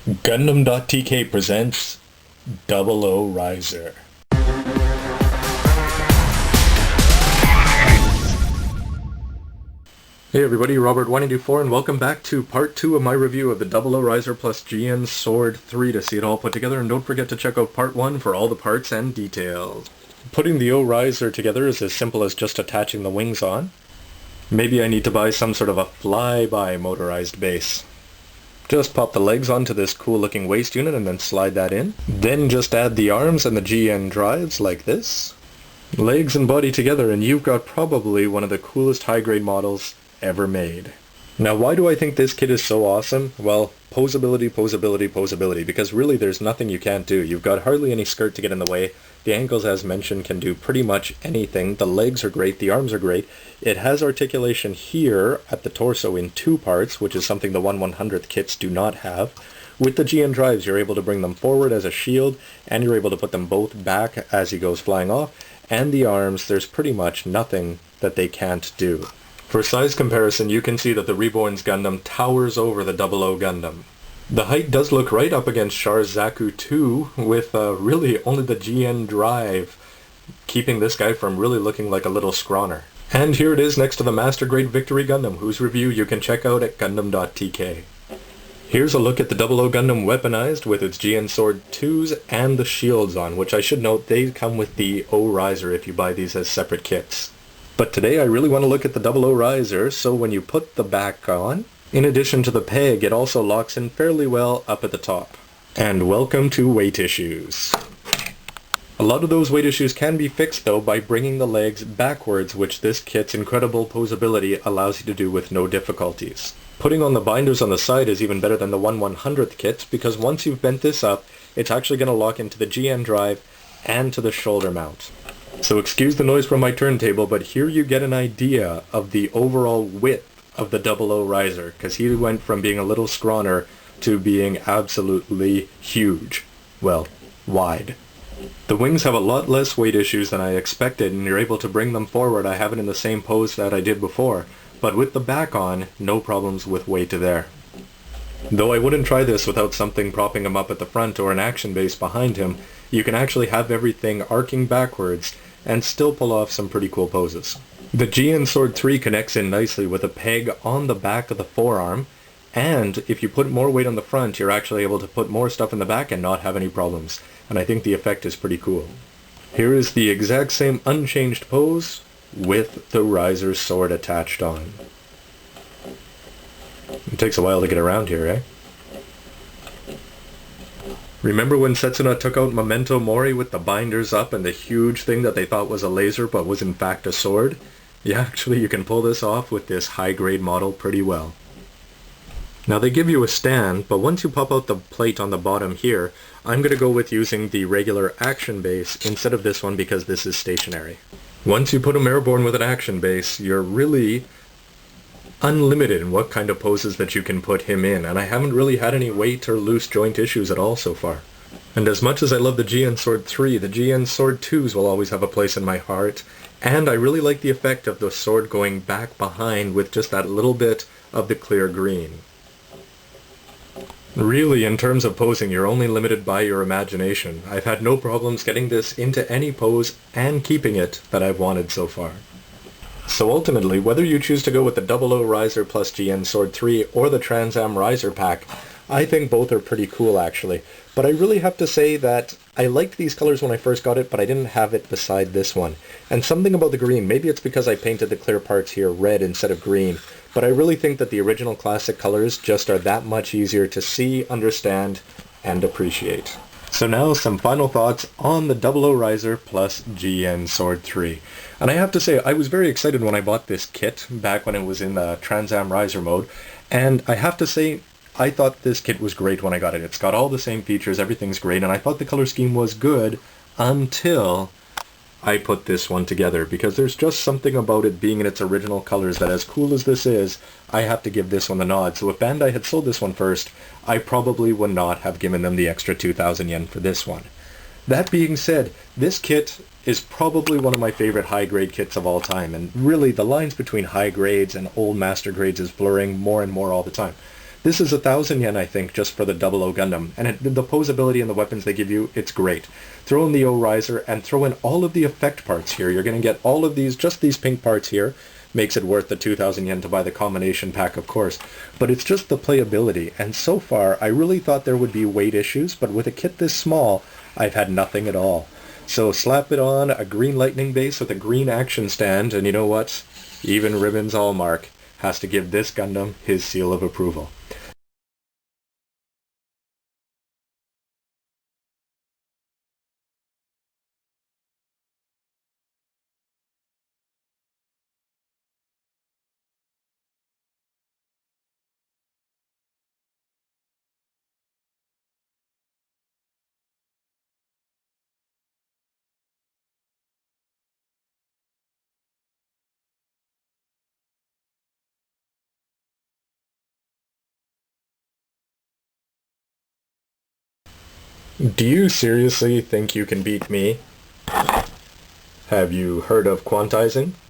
Gundam.tk presents Double O Riser. Hey everybody, Robert184 and welcome back to part 2 of my review of the Double O Riser plus GN Sword 3 to see it all put together, and don't forget to check out part 1 for all the parts and details. Putting the O Riser together is as simple as just attaching the wings on. Maybe I need to buy some sort of a flyby motorized base. Just pop the legs onto this cool looking waist unit and then slide that in. Then just add the arms and the GN drives like this. Legs and body together and you've got probably one of the coolest high grade models ever made. Now why do I think this kit is so awesome? Well, posability, because really there's nothing you can't do. You've got hardly any skirt to get in the way. The ankles, as mentioned, can do pretty much anything. The legs are great, the arms are great. It has articulation here at the torso in 2 parts, which is something the 1/100th kits do not have. With the GN drives, you're able to bring them forward as a shield, and you're able to put them both back as he goes flying off. And the arms, there's pretty much nothing that they can't do. For size comparison, you can see that the Reborn's Gundam towers over the Double O Gundam. The height does look right up against Char's Zaku 2, with really only the GN drive keeping this guy from really looking like a little scrawner. And here it is next to the Master Grade Victory Gundam, whose review you can check out at gundam.tk. Here's a look at the Double O Gundam weaponized with its GN Sword 2s and the shields on, which I should note they come with the O Riser if you buy these as separate kits. But today I really want to look at the Double O Riser, so when you put the back on, in addition to the peg, it also locks in fairly well up at the top. And welcome to weight issues. A lot of those weight issues can be fixed though by bringing the legs backwards, which this kit's incredible posability allows you to do with no difficulties. Putting on the binders on the side is even better than the 1/100th kits, because once you've bent this up, it's actually going to lock into the GN drive and to the shoulder mount. So excuse the noise from my turntable, but here you get an idea of the overall width of the Double O Riser, because he went from being a little scrawner to being absolutely huge. Well, wide. The wings have a lot less weight issues than I expected, and you're able to bring them forward. I have it in the same pose that I did before, but with the back on, no problems with weight there. Though I wouldn't try this without something propping him up at the front or an action base behind him, you can actually have everything arcing backwards and still pull off some pretty cool poses. The GN Sword 3 connects in nicely with a peg on the back of the forearm, and if you put more weight on the front, you're actually able to put more stuff in the back and not have any problems, and I think the effect is pretty cool. Here is the exact same unchanged pose with the Riser sword attached on. It takes a while to get around here, eh? Remember when Setsuna took out Memento Mori with the binders up and the huge thing that they thought was a laser but was in fact a sword? Yeah, actually you can pull this off with this high-grade model pretty well. Now they give you a stand, but once you pop out the plate on the bottom here, I'm going to go with using the regular action base instead of this one because this is stationary. Once you put him airborne with an action base, you're really unlimited in what kind of poses that you can put him in, and I haven't really had any weight or loose joint issues at all so far. And as much as I love the GN Sword 3, the GN Sword 2s will always have a place in my heart, and I really like the effect of the sword going back behind with just that little bit of the clear green. Really, in terms of posing, you're only limited by your imagination. I've had no problems getting this into any pose and keeping it that I've wanted so far. So ultimately, whether you choose to go with the Double O Riser plus GN Sword 3 or the Trans Am Riser pack, I think both are pretty cool actually. But I really have to say that I liked these colors when I first got it, but I didn't have it beside this one. And something about the green, maybe it's because I painted the clear parts here red instead of green, but I really think that the original classic colors just are that much easier to see, understand, and appreciate. So now some final thoughts on the Double O Riser plus GN Sword 3. And I have to say, I was very excited when I bought this kit back when it was in the Trans Am Riser mode, and I have to say, I thought this kit was great when I got it. It's got all the same features, everything's great, and I thought the color scheme was good until I put this one together, because there's just something about it being in its original colors that, as cool as this is, I have to give this one the nod. So if Bandai had sold this one first, I probably would not have given them the extra 2,000 yen for this one. That being said, this kit is probably one of my favorite high-grade kits of all time, and really the lines between high grades and old master grades is blurring more and more all the time. This is 1,000 yen, I think, just for the Double O Gundam, and the posability and the weapons they give you, it's great. Throw in the O Riser and throw in all of the effect parts here. You're going to get all of these, just these pink parts here. Makes it worth the 2,000 yen to buy the combination pack, of course. But it's just the playability, and so far, I really thought there would be weight issues, but with a kit this small, I've had nothing at all. So slap it on, a green lightning base with a green action stand, and you know what? Even Ribbon's Allmark has to give this Gundam his seal of approval. Do you seriously think you can beat me? Have you heard of quantizing?